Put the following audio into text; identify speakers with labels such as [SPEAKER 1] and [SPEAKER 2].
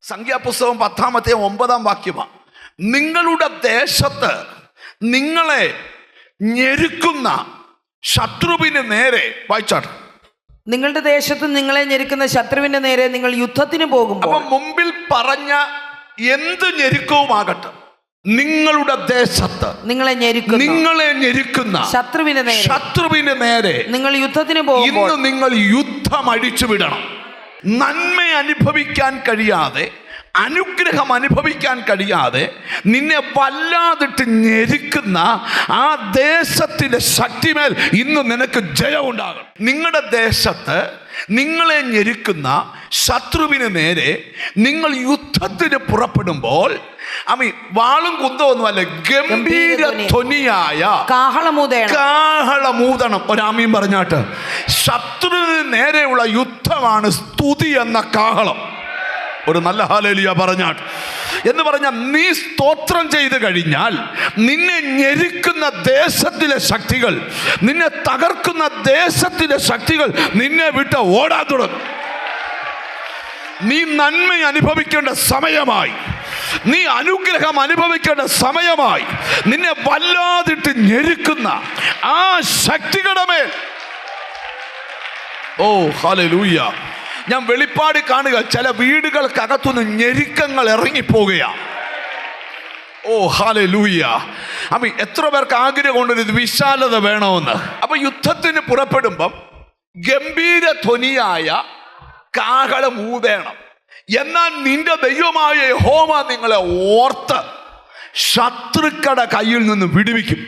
[SPEAKER 1] സംഖ്യാപുസ്തകം 10-9 നിങ്ങളുടെ ദേശത്ത് നിങ്ങളെ ഞെരുക്കുന്ന ശത്രുവിന് നേരെ, വായിച്ചാട്ട്,
[SPEAKER 2] നിങ്ങളുടെ ദേശത്ത് നിങ്ങളെ ഞെരുക്കുന്ന ശത്രുവിന്റെ നേരെ നിങ്ങൾ യുദ്ധത്തിന് പോകുമ്പോൾ.
[SPEAKER 1] അപ്പൊ മുമ്പിൽ പറഞ്ഞ എന്ത് ഞെരുക്കവുമാകട്ടെ, നിങ്ങളുടെ ദേശത്ത് നിങ്ങളെ ഞെരുക്കുന്ന ശത്രുവിന് നേരെ
[SPEAKER 2] നിങ്ങൾ യുദ്ധത്തിന് പോകുമ്പോൾ
[SPEAKER 1] ഇന്ന് നിങ്ങൾ യുദ്ധം അഴിച്ചു വിടണം. നന്മ അനുഭവിക്കാൻ കഴിയാതെ, അനുഗ്രഹം അനുഭവിക്കാൻ കഴിയാതെ നിന്നെ വല്ലാതിട്ട് ഞെരുക്കുന്ന ആ ദേശത്തിന്റെ ശക്തിമേൽ ഇന്ന് നിനക്ക് ജയം ഉണ്ടാകണം. നിങ്ങളുടെ ദേശത്ത് നിങ്ങളെ ഞെരുക്കുന്ന ശത്രുവിന് നേരെ നിങ്ങൾ യുദ്ധത്തിന് പുറപ്പെടുമ്പോൾ, വാളും കുന്തമൊന്നുമല്ല, ഗംഭീര ധ്വനിയായ കാഹളമൂതണം. ഒരാമീൻ പറഞ്ഞാട്ട്, ശത്രുവിന് നേരെയുള്ള യുദ്ധമാണ് സ്തുതി എന്ന കാഹളം. ഒരു നല്ല ഹല്ലേലൂയ പറഞ്ഞാട്ട്. എന്ന് പറഞ്ഞാൽ നീ സ്തോത്രം ചെയ്ത് കഴിഞ്ഞാൽ നിന്നെ ഞെരുക്കുന്ന ദേശത്തിലെ ശക്തികൾ, നിന്നെ തകർക്കുന്ന ദേശത്തിലെ ശക്തികൾ നിന്നെ വിട്ട് ഓടാൻ തുടങ്ങും. നീ നന്മ അനുഭവിക്കേണ്ട സമയമായി, നീ അനുഗ്രഹം അനുഭവിക്കേണ്ട സമയമായി. നിന്നെ വല്ലാതിട്ട് ഞെരുക്കുന്ന ആ ശക്തികളുടെ മേൽ, ഓ ഹല്ലേലൂയ, ഞാൻ വെളിപ്പാട് കാണുക, ചില വീടുകൾക്കകത്തുനിന്ന് ഞെരുക്കങ്ങൾ ഇറങ്ങിപ്പോകുകയാണ്. ഓ ഹല്ലേലൂയ. എത്ര പേർക്ക് ആഗ്രഹമുണ്ട് ഇത് വിശാലത വേണമെന്ന്. അപ്പൊ യുദ്ധത്തിന് പുറപ്പെടുമ്പം ഗംഭീര ധ്വനിയായ കാഹളം ഊതേണം. എന്നാൽ നിന്റെ ദൈവമായ യഹോവ നിങ്ങളെ ഓർത്ത് ശത്രുക്കളുടെ കയ്യിൽ നിന്ന് വിടുവിക്കും.